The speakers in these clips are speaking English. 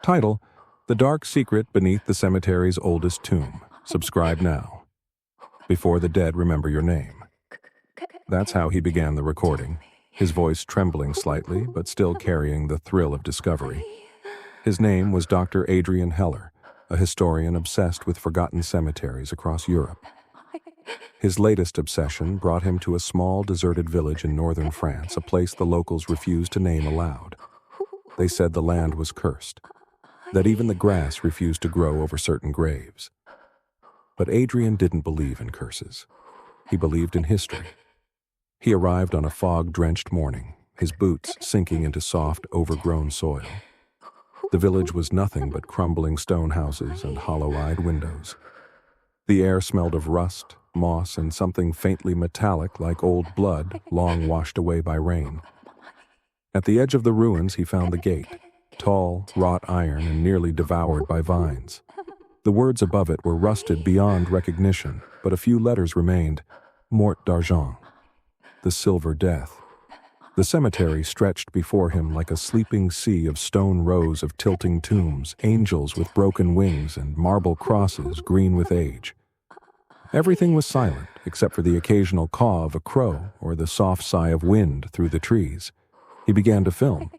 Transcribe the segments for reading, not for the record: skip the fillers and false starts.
Title: The Dark Secret Beneath the Cemetery's Oldest Tomb. Subscribe now. Before the dead remember your name. That's how he began the recording, his voice trembling slightly, but still carrying the thrill of discovery. His name was Dr. Adrian Heller, a historian obsessed with forgotten cemeteries across Europe. His latest obsession brought him to a small, deserted village in northern France, a place the locals refused to name aloud. They said the land was cursed, that even the grass refused to grow over certain graves. But Adrian didn't believe in curses. He believed in history. He arrived on a fog-drenched morning, his boots sinking into soft, overgrown soil. The village was nothing but crumbling stone houses and hollow-eyed windows. The air smelled of rust, moss, and something faintly metallic like old blood long washed away by rain. At the edge of the ruins he found the gate, tall, wrought iron and nearly devoured by vines. The words above it were rusted beyond recognition, but a few letters remained: Mort d'Argent, the Silver Death. The cemetery stretched before him like a sleeping sea of stone rows of tilting tombs, angels with broken wings and marble crosses green with age. Everything was silent, except for the occasional caw of a crow or the soft sigh of wind through the trees. He began to film.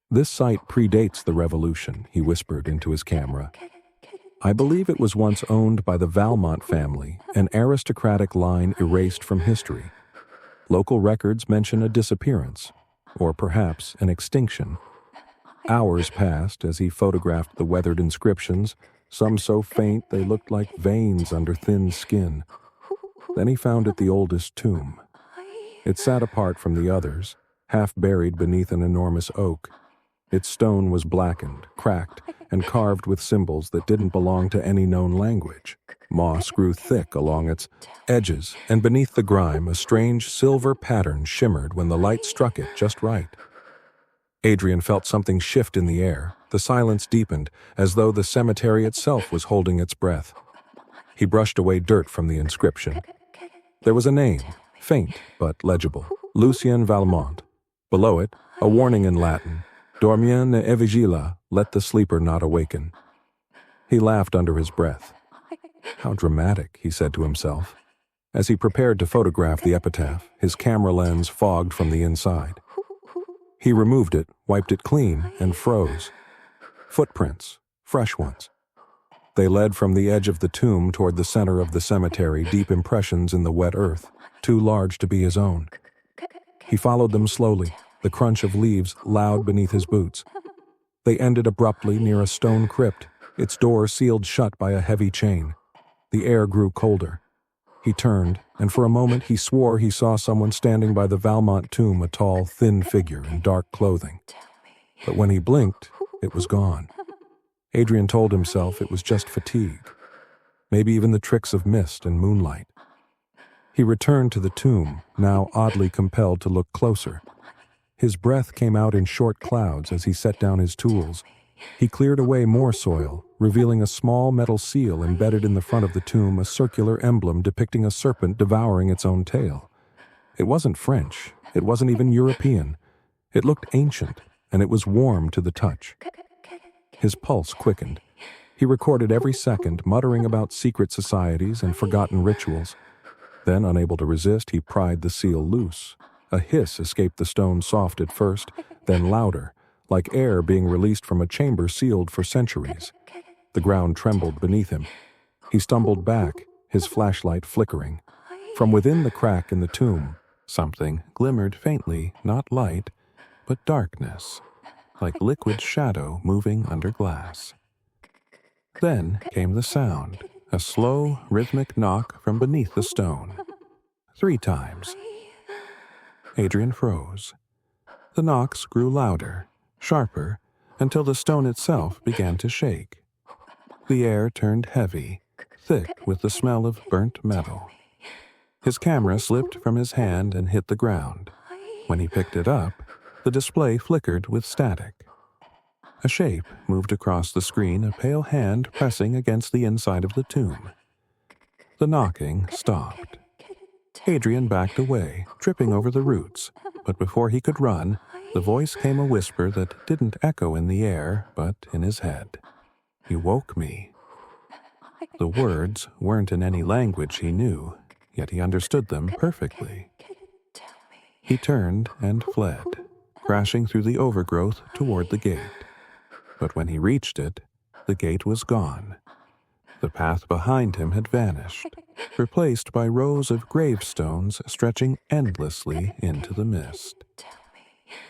"This site predates the revolution," he whispered into his camera. "I believe it was once owned by the Valmont family, an aristocratic line erased from history. Local records mention a disappearance, or perhaps an extinction." Hours passed as he photographed the weathered inscriptions, some so faint they looked like veins under thin skin. Then he found it the oldest tomb. It sat apart from the others, half buried beneath an enormous oak. Its stone was blackened, cracked, and carved with symbols that didn't belong to any known language. Moss grew thick along its edges, and beneath the grime a strange silver pattern shimmered when the light struck it just right. Adrian felt something shift in the air. The silence deepened, as though the cemetery itself was holding its breath. He brushed away dirt from the inscription. There was a name, faint but legible: Lucien Valmont. Below it, a warning in Latin: Dormien ne evigila, let the sleeper not awaken. He laughed under his breath. How dramatic, he said to himself. As he prepared to photograph the epitaph, his camera lens fogged from the inside. He removed it, wiped it clean, and froze. Footprints, fresh ones. They led from the edge of the tomb toward the center of the cemetery, deep impressions in the wet earth, too large to be his own. He followed them slowly, the crunch of leaves loud beneath his boots. They ended abruptly near a stone crypt, its door sealed shut by a heavy chain. The air grew colder. He turned, and for a moment he swore he saw someone standing by the Valmont tomb, a tall, thin figure in dark clothing. But when he blinked, it was gone. Adrian told himself it was just fatigue, maybe even the tricks of mist and moonlight. He returned to the tomb, now oddly compelled to look closer. His breath came out in short clouds as he set down his tools. He cleared away more soil, revealing a small metal seal embedded in the front of the tomb, a circular emblem depicting a serpent devouring its own tail. It wasn't French. It wasn't even European. It looked ancient, and it was warm to the touch. His pulse quickened. He recorded every second, muttering about secret societies and forgotten rituals. Then, unable to resist, he pried the seal loose. A hiss escaped the stone, soft at first, then louder, like air being released from a chamber sealed for centuries. The ground trembled beneath him. He stumbled back, his flashlight flickering. From within the crack in the tomb, something glimmered faintly, not light, but darkness, like liquid shadow moving under glass. Then came the sound, a slow, rhythmic knock from beneath the stone. 3 times. Adrian froze. The knocks grew louder, sharper, until the stone itself began to shake. The air turned heavy, thick with the smell of burnt metal. His camera slipped from his hand and hit the ground. When he picked it up, the display flickered with static. A shape moved across the screen, a pale hand pressing against the inside of the tomb. The knocking stopped. Adrian backed away, tripping over the roots, but before he could run, the voice came a whisper that didn't echo in the air, but in his head. "You woke me." The words weren't in any language he knew, yet he understood them perfectly. He turned and fled, crashing through the overgrowth toward the gate. But when he reached it, the gate was gone. The path behind him had vanished, replaced by rows of gravestones stretching endlessly into the mist.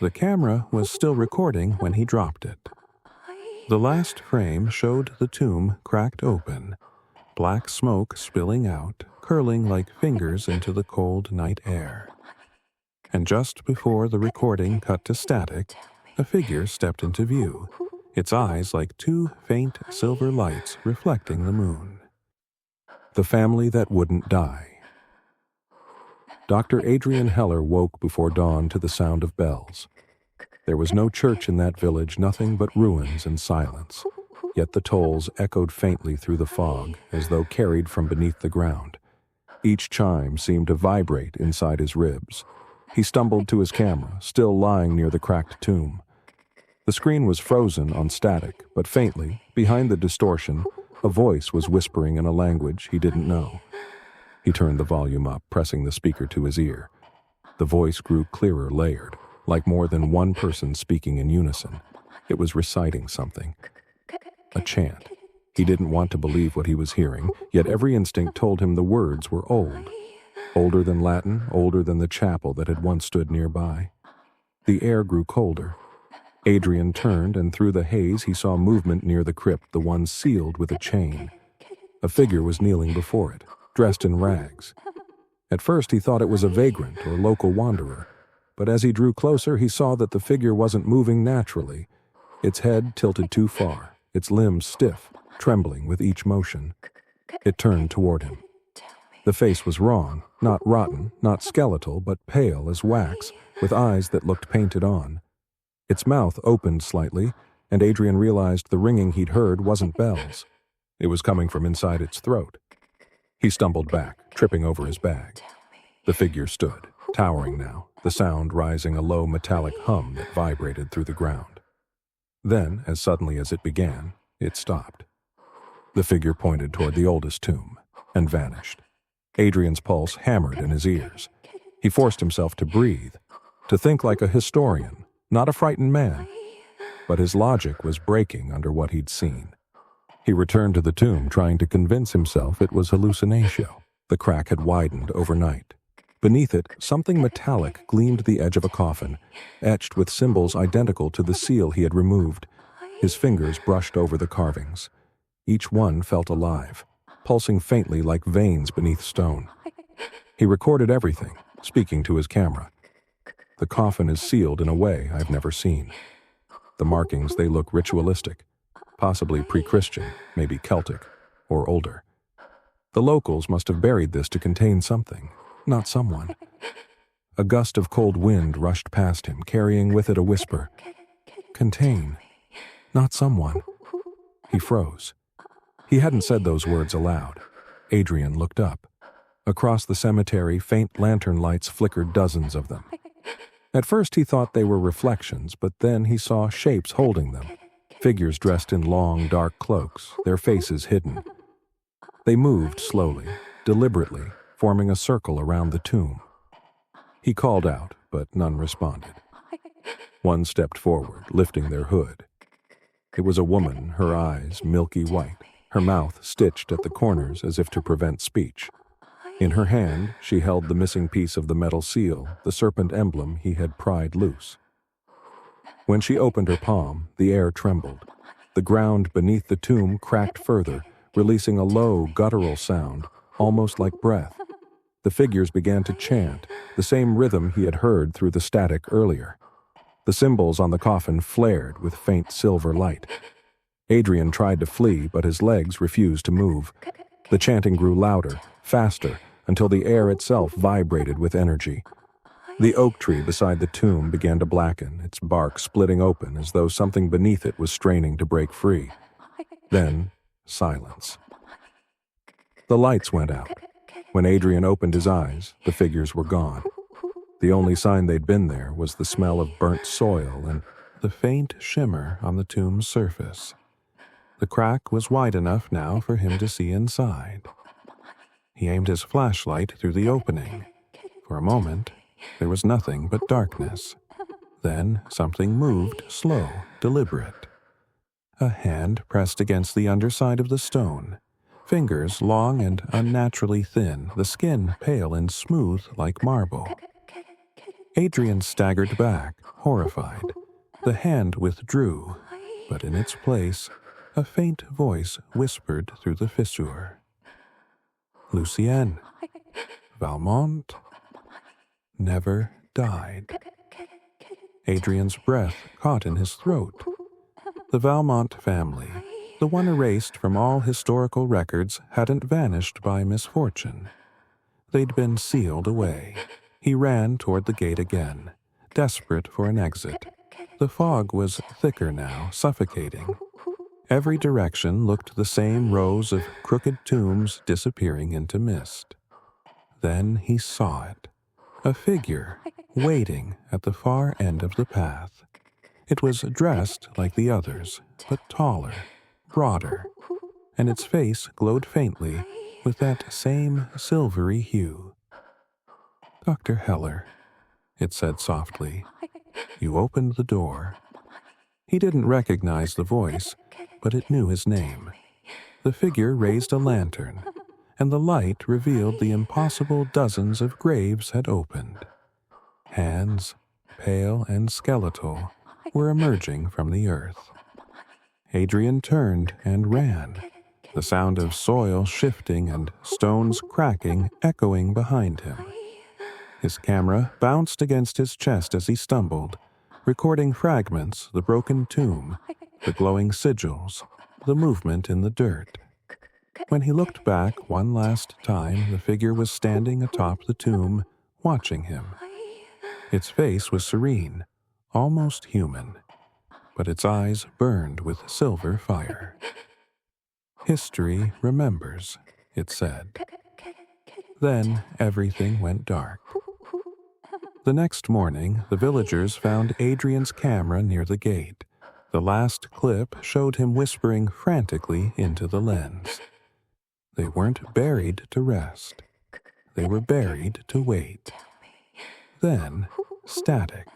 The camera was still recording when he dropped it. The last frame showed the tomb cracked open, black smoke spilling out, curling like fingers into the cold night air. And just before the recording cut to static, a figure stepped into view, its eyes like two faint silver lights reflecting the moon. The family that wouldn't die. Dr. Adrian Heller woke before dawn to the sound of bells. There was no church in that village, nothing but ruins and silence. Yet the tolls echoed faintly through the fog, as though carried from beneath the ground. Each chime seemed to vibrate inside his ribs. He stumbled to his camera, still lying near the cracked tomb. The screen was frozen on static, but faintly, behind the distortion, a voice was whispering in a language he didn't know. He turned the volume up, pressing the speaker to his ear. The voice grew clearer, layered, like more than one person speaking in unison. It was reciting something. A chant. He didn't want to believe what he was hearing, yet every instinct told him the words were old. Older than Latin, older than the chapel that had once stood nearby. The air grew colder. Adrian turned, and through the haze he saw movement near the crypt, the one sealed with a chain. A figure was kneeling before it, dressed in rags. At first he thought it was a vagrant or local wanderer, but as he drew closer he saw that the figure wasn't moving naturally. Its head tilted too far, its limbs stiff, trembling with each motion. It turned toward him. The face was wrong, not rotten, not skeletal, but pale as wax, with eyes that looked painted on. Its mouth opened slightly, and Adrian realized the ringing he'd heard wasn't bells. It was coming from inside its throat. He stumbled back, tripping over his bag. The figure stood, towering now, the sound rising a low metallic hum that vibrated through the ground. Then, as suddenly as it began, it stopped. The figure pointed toward the oldest tomb, and vanished. Adrian's pulse hammered in his ears. He forced himself to breathe, to think like a historian, not a frightened man. But his logic was breaking under what he'd seen. He returned to the tomb, trying to convince himself it was hallucination. The crack had widened overnight. Beneath it, something metallic gleamed the edge of a coffin, etched with symbols identical to the seal he had removed. His fingers brushed over the carvings. Each one felt alive, pulsing faintly like veins beneath stone. He recorded everything, speaking to his camera. The coffin is sealed in a way I've never seen. The markings, they look ritualistic, possibly pre-Christian, maybe Celtic, or older. The locals must have buried this to contain something, not someone. A gust of cold wind rushed past him, carrying with it a whisper. Contain, not someone. He froze. He hadn't said those words aloud. Adrian looked up. Across the cemetery, faint lantern lights flickered, dozens of them. At first he thought they were reflections, but then he saw shapes holding them. Figures dressed in long, dark cloaks, their faces hidden. They moved slowly, deliberately, forming a circle around the tomb. He called out, but none responded. One stepped forward, lifting their hood. It was a woman, her eyes milky white, her mouth stitched at the corners as if to prevent speech. In her hand, she held the missing piece of the metal seal, the serpent emblem he had pried loose. When she opened her palm, the air trembled. The ground beneath the tomb cracked further, releasing a low, guttural sound, almost like breath. The figures began to chant, the same rhythm he had heard through the static earlier. The symbols on the coffin flared with faint silver light. Adrian tried to flee, but his legs refused to move. The chanting grew louder, faster, until the air itself vibrated with energy. The oak tree beside the tomb began to blacken, its bark splitting open as though something beneath it was straining to break free. Then, silence. The lights went out. When Adrian opened his eyes, the figures were gone. The only sign they'd been there was the smell of burnt soil and the faint shimmer on the tomb's surface. The crack was wide enough now for him to see inside. He aimed his flashlight through the opening. For a moment, there was nothing but darkness. Then something moved, slow, deliberate. A hand pressed against the underside of the stone, fingers long and unnaturally thin, the skin pale and smooth like marble. Adrian staggered back, horrified. The hand withdrew, but in its place, a faint voice whispered through the fissure. Lucienne, Valmont, never died. Adrian's breath caught in his throat. The Valmont family, the one erased from all historical records, hadn't vanished by misfortune. They'd been sealed away. He ran toward the gate again, desperate for an exit. The fog was thicker now, suffocating. Every direction looked the same rows of crooked tombs disappearing into mist. Then he saw it. A figure, waiting at the far end of the path. It was dressed like the others, but taller, broader, and its face glowed faintly with that same silvery hue. "Dr. Heller," it said softly, "you opened the door." He didn't recognize the voice, but it knew his name. The figure raised a lantern, and the light revealed the impossible dozens of graves had opened. Hands, pale and skeletal, were emerging from the earth. Adrian turned and ran, the sound of soil shifting and stones cracking echoing behind him. His camera bounced against his chest as he stumbled, recording fragments, the broken tomb, the glowing sigils, the movement in the dirt. When he looked back one last time, the figure was standing atop the tomb, watching him. Its face was serene, almost human, but its eyes burned with silver fire. "History remembers," it said. Then everything went dark. The next morning, the villagers found Adrian's camera near the gate. The last clip showed him whispering frantically into the lens. They weren't buried to rest. They were buried to wait. Then, static.